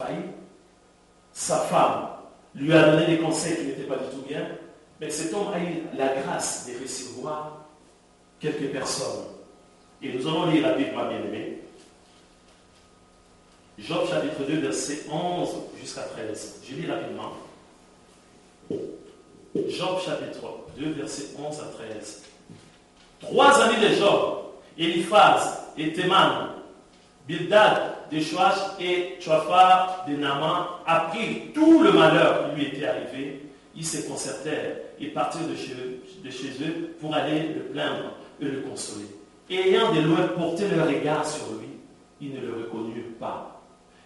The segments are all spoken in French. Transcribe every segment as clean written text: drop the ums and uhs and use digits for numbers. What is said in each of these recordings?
failli. Sa femme lui a donné des conseils qui n'étaient pas du tout bien. Mais cet homme a eu la grâce de recevoir quelques personnes. Et nous allons lire rapidement, bien-aimés. Job chapitre 2, verset 11 jusqu'à 13. Je lis rapidement. Job chapitre 2, verset 11 à 13. 3 amis de Job, Eliphaz et Théman, Bildad de Shoash et Tchophar de Naaman, apprirent tout le malheur qui lui était arrivé. Ils se concertèrent et partirent de chez eux pour aller le plaindre et le consoler. Et ayant de loin porté leur regard sur lui, ils ne le reconnurent pas.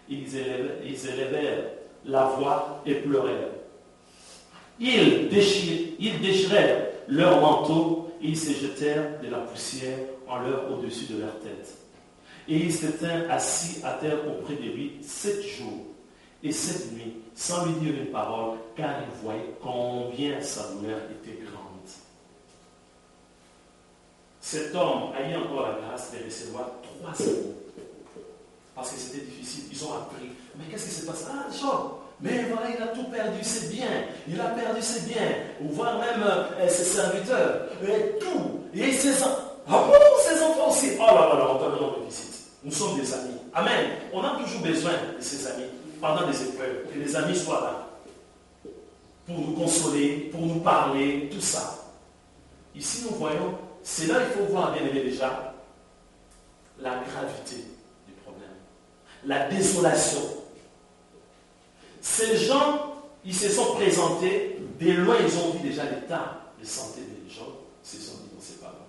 Ils élevèrent la voix et pleurèrent. Ils déchirèrent leurs manteaux et ils se jetèrent de la poussière en leur au-dessus de leur tête. Et ils s'étaient assis à terre auprès de lui 7 jours et 7 nuits, sans lui dire une parole, car ils voyaient combien sa douleur était grande. Cet homme a eu encore la grâce de recevoir 3 amis. Parce que c'était difficile. Ils ont appris. Mais qu'est-ce qui se passe? Ah, Job, mais voilà, il a tout perdu, c'est bien. Il a perdu ses biens. Ou voire même ses serviteurs. Et tout. Et ses enfants. Ah bon, ses enfants aussi. Oh là là là, on donne notre visite. Nous sommes des amis. Amen. On a toujours besoin de ces amis pendant des épreuves. Que les amis soient là. Pour nous consoler, pour nous parler, tout ça. Ici, nous voyons, c'est là qu'il faut voir, bien aimé, déjà, la gravité du problème. La désolation. Ces gens, ils se sont présentés, de loin, ils ont vu déjà l'état de santé des gens. Ils se sont dit, non, c'est pas bon.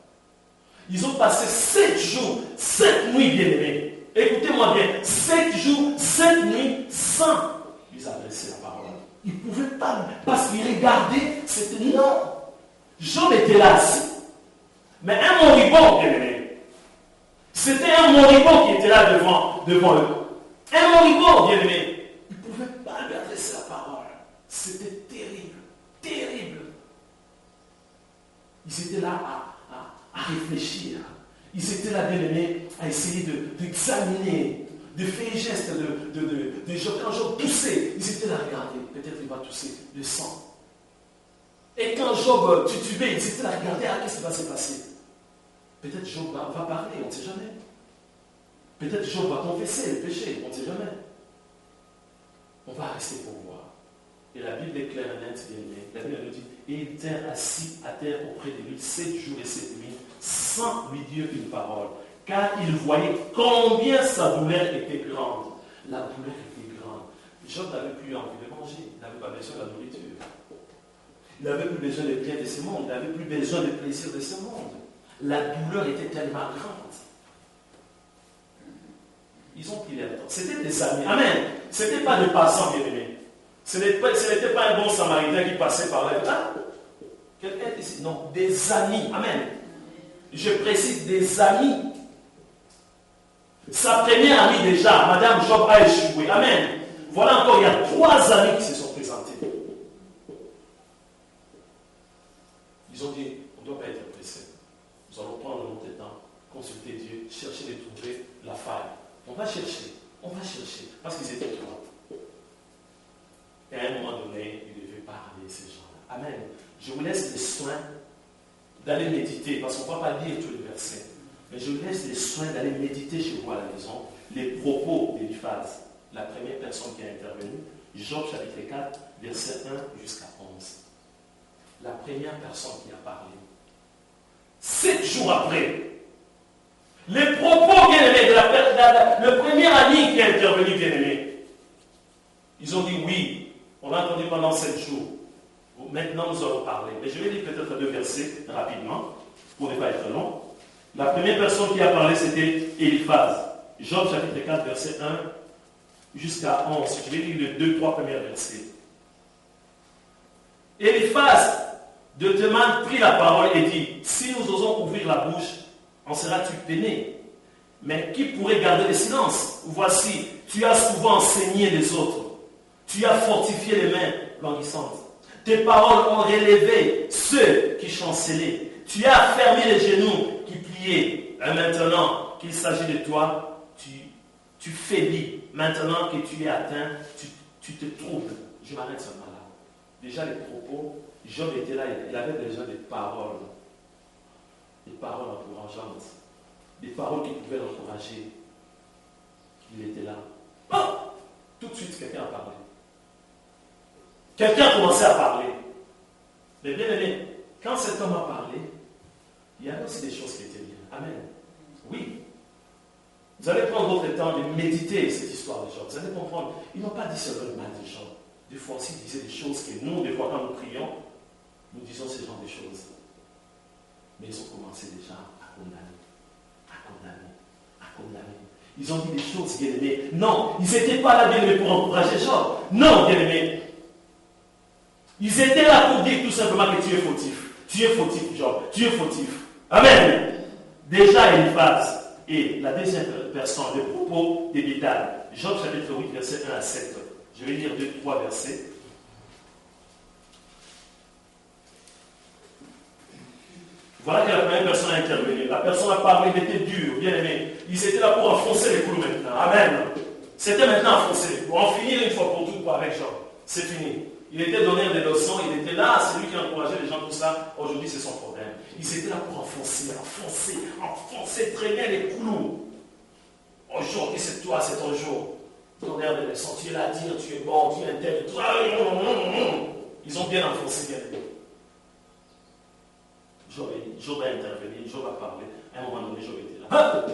Ils ont passé 7 jours, 7 nuits, bien aimés. Écoutez-moi bien, 7 jours, 7 nuits, sans lui adresser la parole. Ils ne pouvaient pas, parce qu'ils regardaient, c'était non. Job était là assis. Mais un moribond, bien aimé. C'était un moribond qui était là devant eux. Un moribond, bien aimé. Ils ne pouvaient pas lui adresser la parole. C'était terrible, terrible. Ils étaient là à réfléchir. Ils étaient là, bien aimés, à essayer d'examiner, de faire geste de Job. Quand Job toussait, ils étaient là à regarder. Peut-être il va tousser le sang. Et quand Job titubait, ils étaient là à regarder. Ah, qu'est-ce qui va se passer? Peut-être Job va parler, on ne sait jamais. Peut-être Job va confesser le péché, on ne sait jamais. On va rester pour voir. Et la Bible est claire et nette, bien aimée. La Bible nous dit, et il était assis à terre auprès de lui 7 jours et 7 nuits, sans lui dire une parole, car il voyait combien sa douleur était grande. La douleur était grande. Job n'avait plus envie de manger, il n'avait pas besoin de la nourriture. Il n'avait plus besoin des biens de ce monde, il n'avait plus besoin des plaisirs de ce monde. La douleur était tellement grande. Ils ont pris leur temps. C'était des amis. Amen. Ce n'était pas des passants, bien aimés. Ce n'était pas un bon samaritain qui passait par là. Ah, quelqu'un est ici. Non, des amis. Amen. Je précise des amis. Sa première amie déjà, Madame Job a échoué. Amen. Voilà encore, il y a 3 amis qui se sont présentés. Ils ont dit, on ne doit pas être pressé. Nous allons prendre notre temps, consulter Dieu, chercher de trouver la faille. On va chercher, parce qu'ils étaient 3. Et à un moment donné, il devait parler ces gens-là. Amen. Je vous laisse les soins d'aller méditer, parce qu'on ne va pas lire tous les versets. Mais je vous laisse les soins d'aller méditer chez vous à la maison, les propos d'Eliphaz, la première personne qui a intervenu, Job chapitre 4, verset 1 jusqu'à 11. La première personne qui a parlé. 7 jours après, les propos bien-aimés de le premier ami qui a intervenu bien-aimé, ils ont dit oui, on a entendu pendant 7 jours. Maintenant nous allons parler. Mais je vais lire peut-être 2 versets rapidement, pour ne pas être long. La première personne qui a parlé, c'était Eliphaz. Job chapitre 4, verset 1 jusqu'à 11. Je vais lire les 2-3 premiers versets. Eliphaz de Théman prit la parole et dit, si nous osons ouvrir la bouche, en seras-tu peiné? Mais qui pourrait garder le silence? Voici, tu as souvent enseigné les autres. Tu as fortifié les mains languissantes. Tes paroles ont relevé ceux qui chancelaient. Tu as fermé les genoux qui pliaient. Et maintenant qu'il s'agit de toi, tu faiblis maintenant que tu es atteint, tu te troubles. Je m'arrête seulement là. Déjà les propos, Job était là, il avait besoin des paroles encourageantes, des paroles qui pouvaient l'encourager. Il était là. Oh! Tout de suite, quelqu'un a parlé. Quelqu'un a commencé à parler. Mais bien aimé, quand cet homme a parlé, il y avait aussi des choses qui étaient bien. Amen. Oui. Vous allez prendre votre temps de méditer cette histoire de Job. Vous allez comprendre. Ils n'ont pas dit seulement le mal de Job. Des fois aussi, ils disaient des choses que nous, des fois, quand nous prions, nous disons ce genre de choses. Mais ils ont commencé déjà à condamner. Ils ont dit des choses, bien-aimés. Non, ils n'étaient pas là, bien-aimés, pour encourager Job. Non, bien-aimés. Ils étaient là pour dire tout simplement que tu es fautif. Tu es fautif, Job. Tu es fautif. Amen. Déjà, Eliphaz et la deuxième personne, le propos des Bildad. Job chapitre 8, versets 1 à 7. Je vais lire 2-3 versets. Voilà que la première personne a intervenu. La personne a parlé, il était dur, bien aimé. Ils étaient là pour enfoncer les clous maintenant. Amen. C'était maintenant enfoncer les clous. En finir une fois pour toutes avec Job. C'est fini. Il était donneur des leçons, il était là, c'est lui qui encourageait les gens, tout ça. Aujourd'hui, c'est son problème. Ils étaient là pour enfoncer très bien les clous. Aujourd'hui, c'est toi, c'est ton jour. Donneur des leçons, tu es là à dire, tu es bon, tu es un tel. Ils ont bien enfoncé, bien aimé. Job a intervenu, Job a parlé. À un moment donné, Job était là.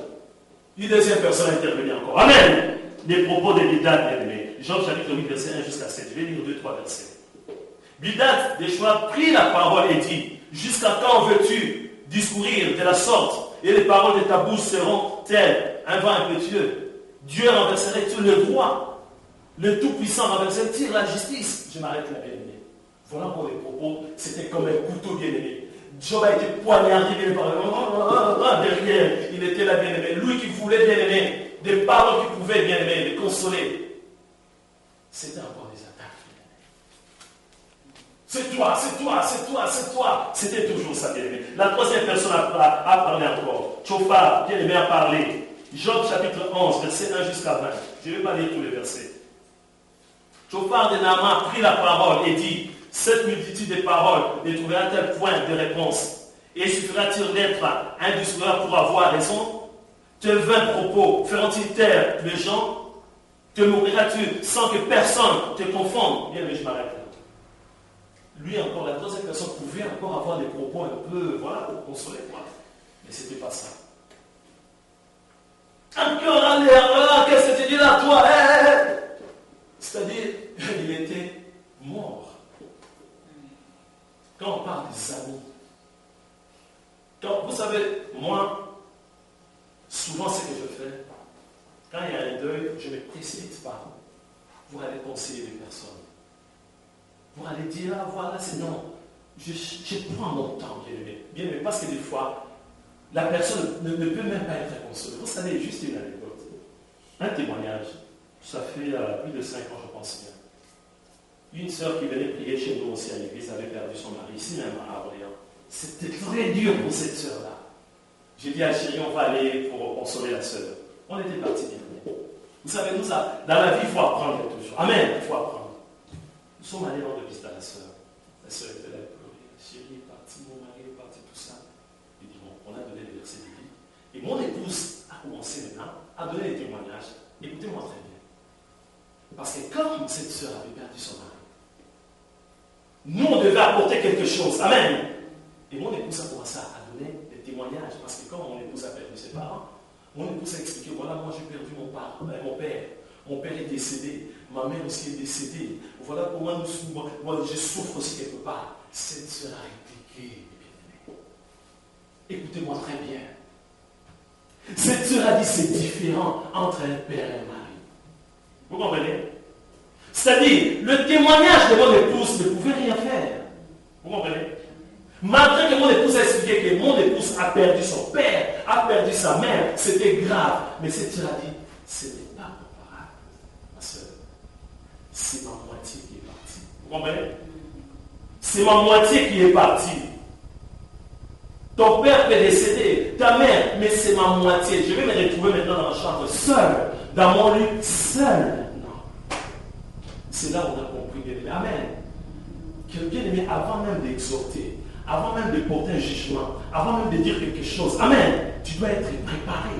Une deuxième personne a intervenu encore. Amen. Les propos de Bildad, bien aimé. Job chapitre 8, verset 1 jusqu'à 7. Je vais lire 2-3 versets. Bildad des Choix prit la parole et dit: jusqu'à quand veux-tu discourir de la sorte, et les paroles de ta bouche seront telles un vent impétueux? Dieu renverserait-il le droit? Le Tout-Puissant renverserait-il la justice? Je m'arrête là, bien aimé. Voilà pour les propos. C'était comme un couteau, bien aimé. Job a été poignardé derrière. Il était là, bien aimé. Lui qui voulait, bien aimé, des paroles qui pouvaient, bien aimé, les consoler. C'était encore des attaques. C'est toi. C'était toujours ça, bien aimé. La troisième personne a parlé encore. Tchophar, bien aimé, a parlé. Job chapitre 11, verset 1 jusqu'à 20. Je ne vais pas lire tous les versets. Tchophar de Naama a pris la parole et dit: cette multitude de paroles ne trouvera-t-elle point de réponse? Et suffira-t-il d'être un discoureur pour avoir raison? Tels vains propos feront-ils taire les gens? Te mourras-tu sans que personne te confonde? Bien, mais je m'arrête là. Lui encore, la troisième personne pouvait encore avoir des propos un peu, voilà, pour consoler moi. Mais ce n'était pas ça. Encore à l'air, qu'est-ce que tu dis là, toi? C'est-à-dire, il était mort. Quand on parle des amis, vous savez, moi, souvent ce que je fais, quand il y a un deuil, je ne me précipite pas pour aller conseiller les personnes. Pour aller dire, ah voilà, c'est non. Je prends mon temps, bien aimé, parce que des fois, la personne ne peut même pas être consolée. Vous savez, juste une anecdote, un témoignage, ça fait plus de 5 ans, je pense bien. Une sœur qui venait prier chez nous aussi à l'église avait perdu son mari, ici même à Orléans. C'était très dur pour cette sœur-là. J'ai dit à chérie, on va aller pour consoler la sœur. On était partis bien. Vous savez, nous, dans la vie, il faut apprendre toujours. Amen, il faut apprendre. Nous sommes allés rendre visite à la sœur. La sœur était là, elle pleurait. Chérie est partie, mon mari est parti, tout ça. Il dit, bon, on a donné les versets de vie. Et mon épouse a commencé maintenant à donner les témoignages. Écoutez-moi très bien. Parce que quand cette sœur avait perdu son mari, nous, on devait apporter quelque chose. Amen. Et mon épouse a commencé à donner des témoignages. Parce que quand mon épouse a perdu ses parents, mon épouse a expliqué, voilà, moi j'ai perdu mon père. Mon père est décédé. Ma mère aussi est décédée. Voilà comment moi je souffre aussi quelque part. Cette sœur a répliqué. Écoutez-moi très bien. Cette sœur a dit, c'est différent entre un père et un mari. Vous comprenez? C'est-à-dire, le témoignage de mon épouse ne pouvait rien faire. Vous comprenez? Malgré que mon épouse a expliqué que mon épouse a perdu son père, a perdu sa mère, c'était grave. Mais cette sœur a dit, ce n'est pas comparable, ma sœur. C'est ma moitié qui est partie. Vous comprenez? C'est ma moitié qui est partie. Ton père peut décéder, ta mère, mais c'est ma moitié. Je vais me retrouver maintenant dans la chambre seule. dans mon lit, seul maintenant. C'est là où on a compris, bien-aimé. Amen. Que bien-aimé, avant même d'exhorter, avant même de porter un jugement, avant même de dire quelque chose, amen, tu dois être préparé.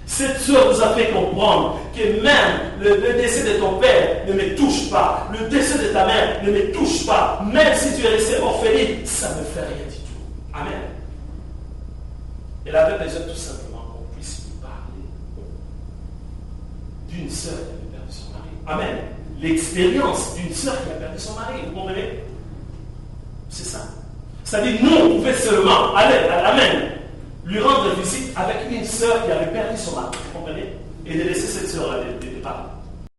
Cette soeur nous a fait comprendre que même le décès de ton père ne me touche pas, le décès de ta mère ne me touche pas, même si tu es resté orpheline, ça ne me fait rien du tout. Amen. Elle avait besoin tout simplement qu'on puisse lui parler d'une sœur qui avait perdu son mari. Amen. L'expérience d'une sœur qui a perdu son mari, vous comprenez? C'est ça. C'est-à-dire, nous, on pouvait seulement aller, amen, lui rendre visite avec une sœur qui avait perdu son mari, vous comprenez? Et de laisser cette sœur de parler.